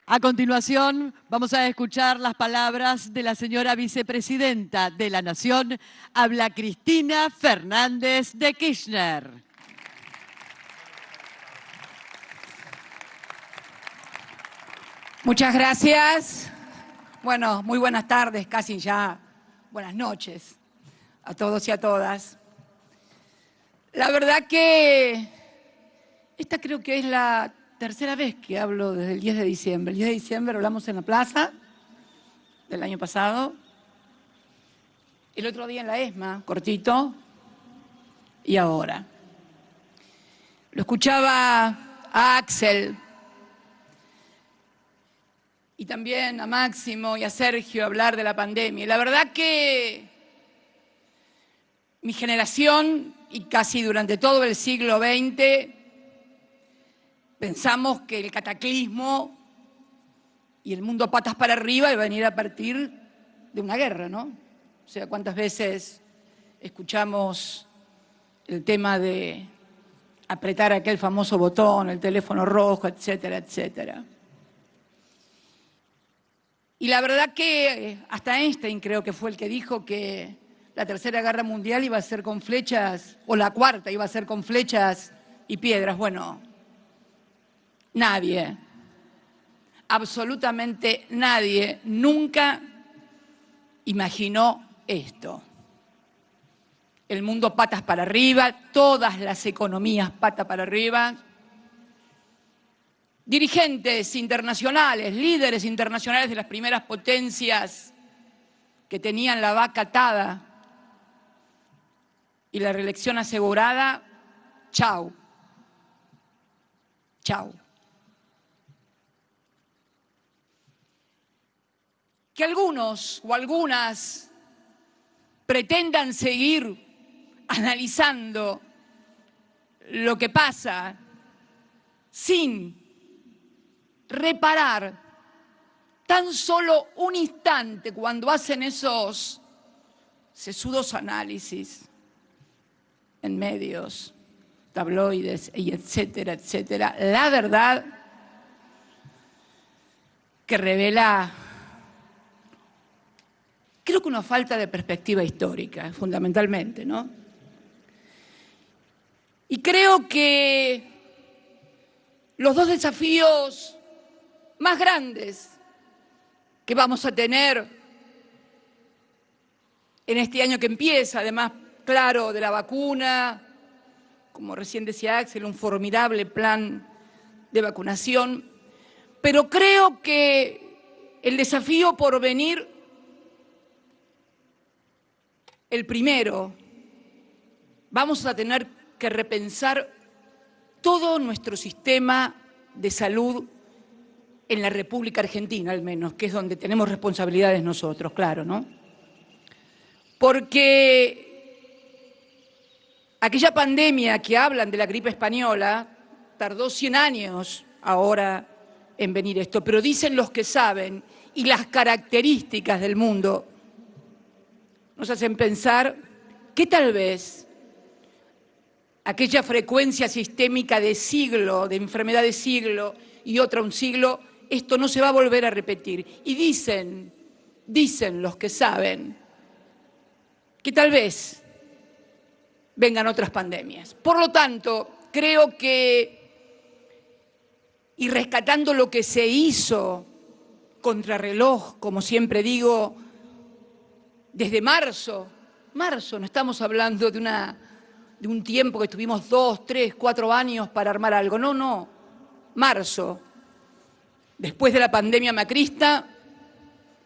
A continuación, vamos a escuchar las palabras de la señora vicepresidenta de la Nación. Habla Cristina Fernández de Kirchner. Muchas gracias. Bueno, muy buenas tardes, casi ya buenas noches a todos y a todas. La verdad que esta creo que es la tercera vez que hablo desde el 10 de diciembre. El 10 de diciembre hablamos en la plaza del año pasado, el otro día en la ESMA, cortito, y ahora. Lo escuchaba a Axel y también a Máximo y a Sergio hablar de la pandemia. Y la verdad que mi generación y casi durante todo el siglo XX pensamos que el cataclismo y el mundo patas para arriba iba a venir a partir de una guerra, ¿no? O sea, cuántas veces escuchamos el tema de apretar aquel famoso botón, el teléfono rojo, etcétera, etcétera. Y la verdad que hasta Einstein creo que fue el que dijo que la Tercera Guerra Mundial iba a ser con flechas, o la cuarta iba a ser con flechas y piedras. Bueno, nadie, absolutamente nadie, nunca imaginó esto. El mundo patas para arriba, todas las economías patas para arriba. Dirigentes internacionales, líderes internacionales de las primeras potencias que tenían la vaca atada y la reelección asegurada, chau, chau. Que algunos o algunas pretendan seguir analizando lo que pasa sin reparar tan solo un instante cuando hacen esos sesudos análisis en medios, tabloides, y etcétera, etcétera. La verdad que revela, creo que una falta de perspectiva histórica, fundamentalmente, ¿no? Y creo que los dos desafíos más grandes que vamos a tener en este año que empieza, además, claro, de la vacuna, como recién decía Axel, un formidable plan de vacunación, pero creo que el desafío por venir, el primero, vamos a tener que repensar todo nuestro sistema de salud en la República Argentina, al menos, que es donde tenemos responsabilidades nosotros, claro, ¿no? Porque aquella pandemia que hablan de la gripe española tardó 100 años ahora en venir esto, pero dicen los que saben y las características del mundo nos hacen pensar que tal vez aquella frecuencia sistémica de siglo, de enfermedad de siglo y otra un siglo, esto no se va a volver a repetir. Y dicen los que saben, que tal vez vengan otras pandemias. Por lo tanto, creo que, y rescatando lo que se hizo contrarreloj, como siempre digo, desde marzo, no estamos hablando de un tiempo que tuvimos 2, 3, 4 años para armar algo. No, marzo, después de la pandemia macrista,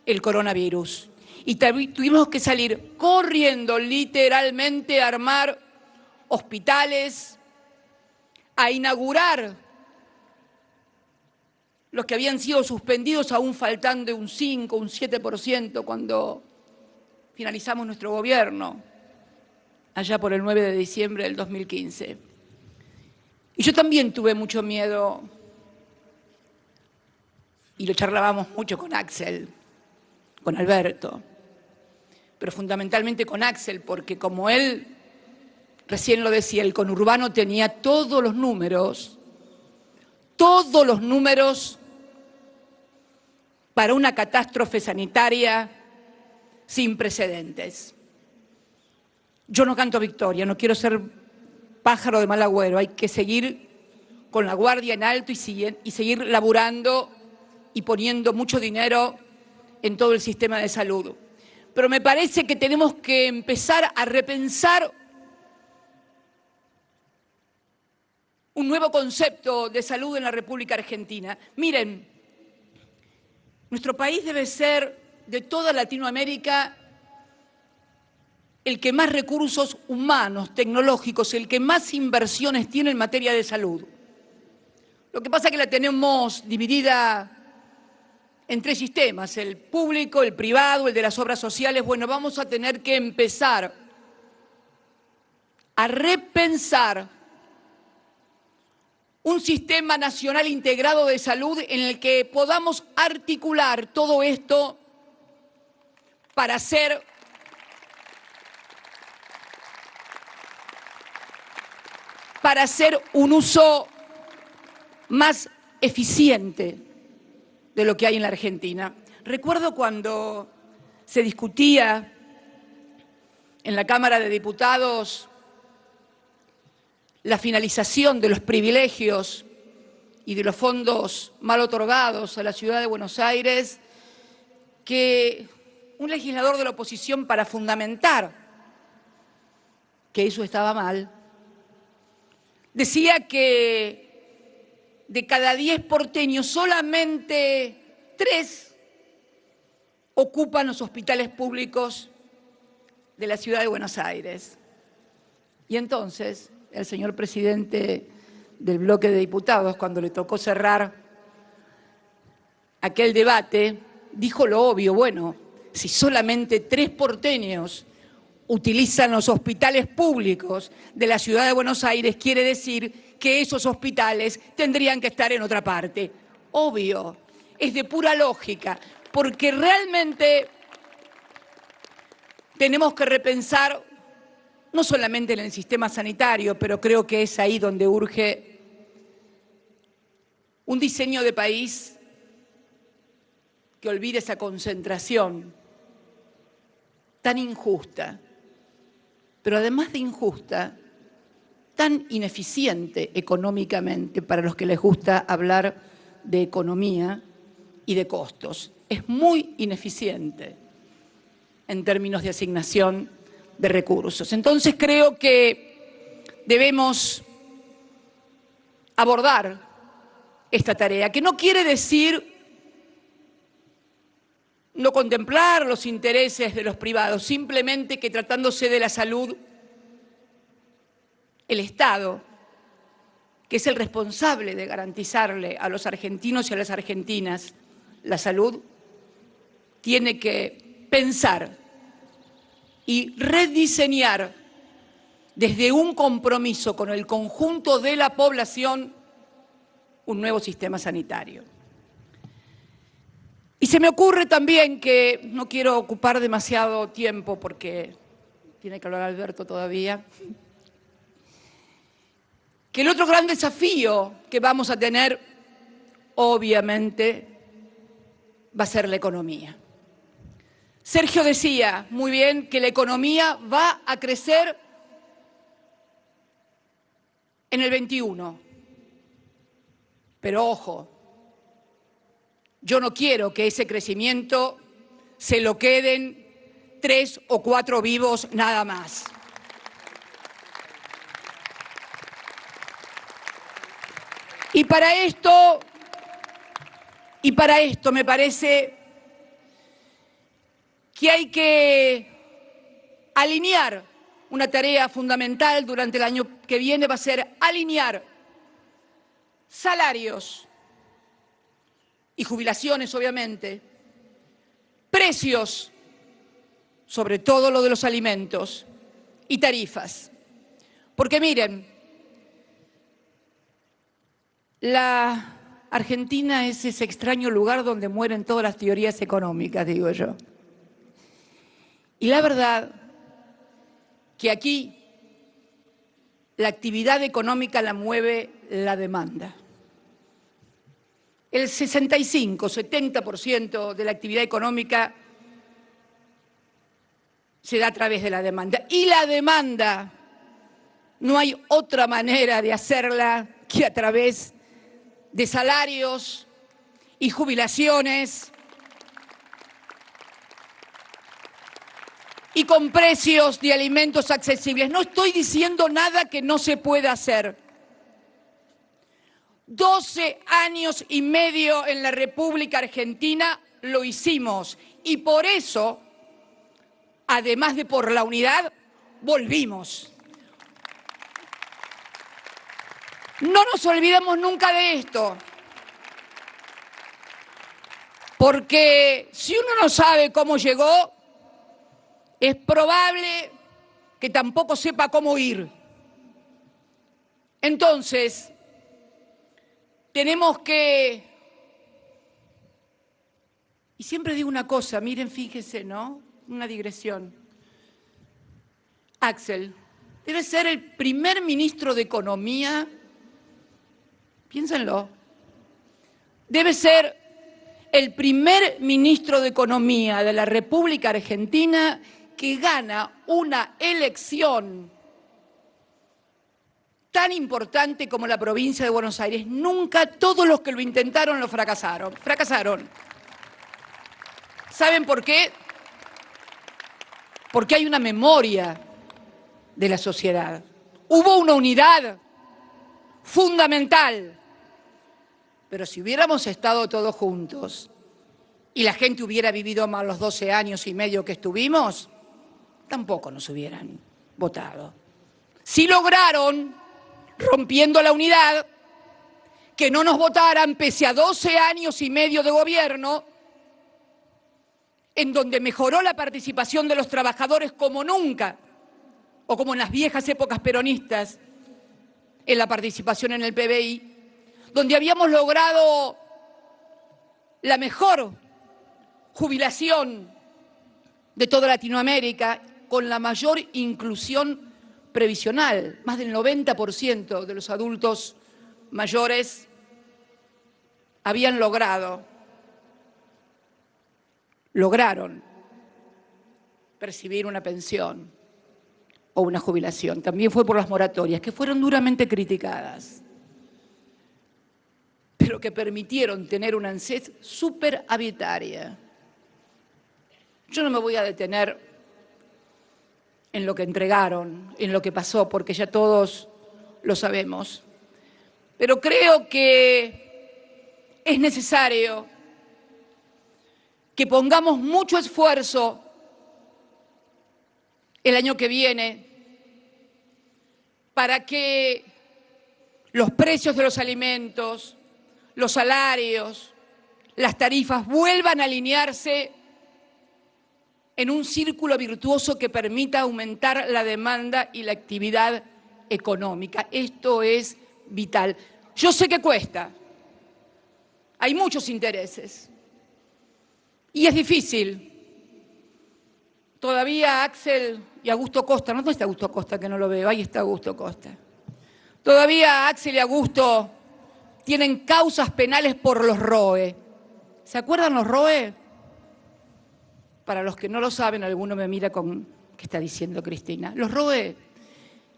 el coronavirus. Y tuvimos que salir corriendo, literalmente, a armar hospitales, a inaugurar los que habían sido suspendidos, aún faltando un 5, un 7% cuando finalizamos nuestro gobierno, allá por el 9 de diciembre del 2015. Y yo también tuve mucho miedo, y lo charlábamos mucho con Axel, con Alberto, pero fundamentalmente con Axel, porque como él recién lo decía, el conurbano tenía todos los números para una catástrofe sanitaria sin precedentes. Yo no canto victoria, no quiero ser pájaro de mal agüero, hay que seguir con la guardia en alto y seguir laburando y poniendo mucho dinero en todo el sistema de salud. Pero me parece que tenemos que empezar a repensar un nuevo concepto de salud en la República Argentina. Miren, nuestro país debe ser, de toda Latinoamérica, el que más recursos humanos, tecnológicos, el que más inversiones tiene en materia de salud. Lo que pasa es que la tenemos dividida en tres sistemas, el público, el privado, el de las obras sociales. Bueno, vamos a tener que empezar a repensar un sistema nacional integrado de salud en el que podamos articular todo esto para hacer un uso más eficiente de lo que hay en la Argentina. Recuerdo cuando se discutía en la Cámara de Diputados la finalización de los privilegios y de los fondos mal otorgados a la ciudad de Buenos Aires, que un legislador de la oposición, para fundamentar que eso estaba mal, decía que de cada 10 porteños solamente 3 ocupan los hospitales públicos de la ciudad de Buenos Aires. Y entonces el señor presidente del bloque de diputados, cuando le tocó cerrar aquel debate, dijo lo obvio: bueno, si solamente 3 porteños utilizan los hospitales públicos de la ciudad de Buenos Aires, quiere decir que esos hospitales tendrían que estar en otra parte. Obvio, es de pura lógica, porque realmente tenemos que repensar no solamente en el sistema sanitario, pero creo que es ahí donde urge un diseño de país que olvide esa concentración tan injusta, pero además de injusta, tan ineficiente económicamente para los que les gusta hablar de economía y de costos. Es muy ineficiente en términos de asignación de recursos. Entonces creo que debemos abordar esta tarea, que no quiere decir no contemplar los intereses de los privados, simplemente que tratándose de la salud, el Estado, que es el responsable de garantizarle a los argentinos y a las argentinas la salud, tiene que pensar y rediseñar desde un compromiso con el conjunto de la población un nuevo sistema sanitario. Y se me ocurre también que, no quiero ocupar demasiado tiempo porque tiene que hablar Alberto todavía, que el otro gran desafío que vamos a tener, obviamente, va a ser la economía. Sergio decía muy bien que la economía va a crecer en el 21. Pero ojo, yo no quiero que ese crecimiento se lo queden 3 o 4 vivos nada más. Y para esto me parece que hay que alinear una tarea fundamental durante el año que viene, va a ser alinear salarios y jubilaciones, obviamente, precios, sobre todo lo de los alimentos, y tarifas. Porque miren, la Argentina es ese extraño lugar donde mueren todas las teorías económicas, digo yo. Y la verdad que aquí la actividad económica la mueve la demanda. el 65-70% de la actividad económica se da a través de la demanda. Y la demanda, no hay otra manera de hacerla que a través de salarios y jubilaciones y con precios de alimentos accesibles. No estoy diciendo nada que no se pueda hacer. 12 años y medio en la República Argentina lo hicimos y por eso, además de por la unidad, volvimos. No nos olvidemos nunca de esto, porque si uno no sabe cómo llegó, es probable que tampoco sepa cómo ir. Entonces, tenemos que, y siempre digo una cosa, miren, fíjense, ¿no? Una digresión. Axel debe ser el primer ministro de Economía, piénsenlo, debe ser el primer ministro de Economía de la República Argentina que gana una elección tan importante como la provincia de Buenos Aires. Nunca todos los que lo intentaron lo fracasaron. Fracasaron. ¿Saben por qué? Porque hay una memoria de la sociedad. Hubo una unidad fundamental. Pero si hubiéramos estado todos juntos y la gente hubiera vivido más los 12 años y medio que estuvimos, tampoco nos hubieran votado. Sí lograron, rompiendo la unidad, que no nos votaran pese a 12 años y medio de gobierno, en donde mejoró la participación de los trabajadores como nunca, o como en las viejas épocas peronistas, en la participación en el PBI, donde habíamos logrado la mejor jubilación de toda Latinoamérica, con la mayor inclusión previsional. Más del 90% de los adultos mayores lograron percibir una pensión o una jubilación. También fue por las moratorias, que fueron duramente criticadas, pero que permitieron tener una ANSES superavitaria. Yo no me voy a detener en lo que entregaron, en lo que pasó, porque ya todos lo sabemos. Pero creo que es necesario que pongamos mucho esfuerzo el año que viene para que los precios de los alimentos, los salarios, las tarifas vuelvan a alinearse en un círculo virtuoso que permita aumentar la demanda y la actividad económica. Esto es vital. Yo sé que cuesta, hay muchos intereses y es difícil. Todavía Axel y Augusto Costa, ¿dónde está Augusto Costa que no lo veo? Ahí está Augusto Costa. Todavía Axel y Augusto tienen causas penales por los ROE. ¿Se acuerdan los ROE? Para los que no lo saben, alguno me mira con ¿qué está diciendo Cristina? Los ROE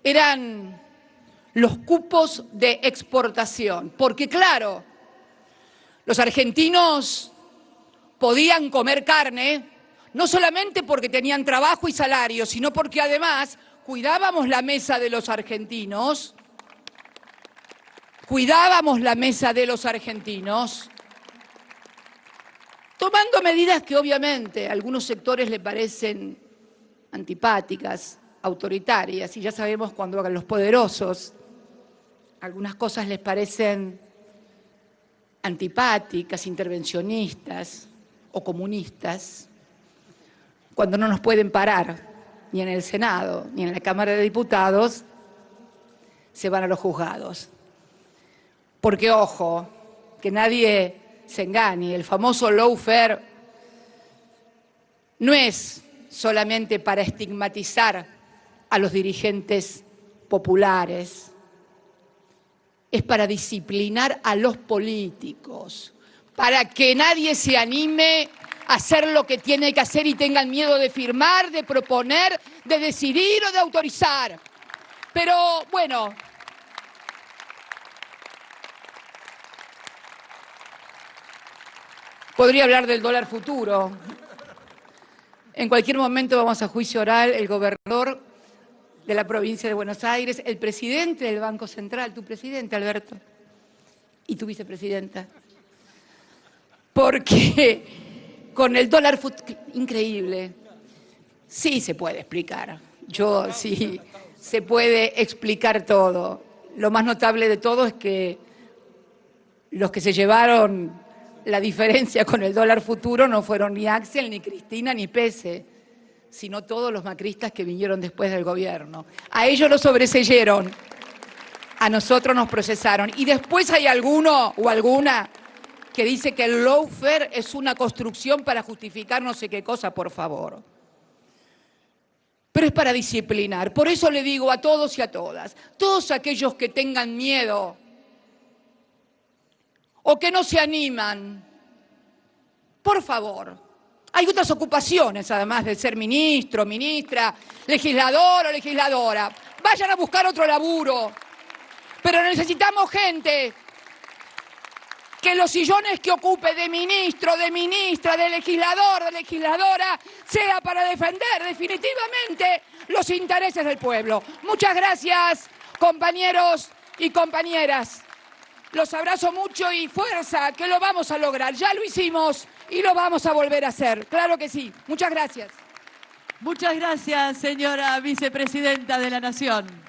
eran los cupos de exportación, porque claro, los argentinos podían comer carne, no solamente porque tenían trabajo y salario, sino porque además cuidábamos la mesa de los argentinos, tomando medidas que obviamente a algunos sectores le parecen antipáticas, autoritarias, y ya sabemos cuando a los poderosos algunas cosas les parecen antipáticas, intervencionistas o comunistas, cuando no nos pueden parar ni en el Senado ni en la Cámara de Diputados, se van a los juzgados. Porque, ojo, que nadie se engañe, el famoso lawfare no es solamente para estigmatizar a los dirigentes populares, es para disciplinar a los políticos. para que nadie se anime a hacer lo que tiene que hacer y tengan miedo de firmar, de proponer, de decidir o de autorizar. Pero bueno, podría hablar del dólar futuro. En cualquier momento vamos a juicio oral el gobernador de la provincia de Buenos Aires, el presidente del Banco Central, tu presidente, Alberto, y tu vicepresidenta. Porque con el dólar futuro, increíble, sí se puede explicar. Sí, se puede explicar todo. Lo más notable de todo es que los que se llevaron la diferencia con el dólar futuro no fueron ni Axel, ni Cristina, ni Pese, sino todos los macristas que vinieron después del gobierno. A ellos los sobreseyeron, a nosotros nos procesaron. Y después hay alguno o alguna que dice que el lawfare es una construcción para justificar no sé qué cosa, por favor. Pero es para disciplinar. Por eso le digo a todos y a todas, todos aquellos que tengan miedo o que no se animan, por favor, hay otras ocupaciones además de ser ministro, ministra, legislador o legisladora. Vayan a buscar otro laburo, pero necesitamos gente que los sillones que ocupe de ministro, de ministra, de legislador, de legisladora, sea para defender definitivamente los intereses del pueblo. Muchas gracias, compañeros y compañeras. Los abrazo mucho y fuerza, que lo vamos a lograr. Ya lo hicimos y lo vamos a volver a hacer. Claro que sí. Muchas gracias. Muchas gracias, señora vicepresidenta de la Nación.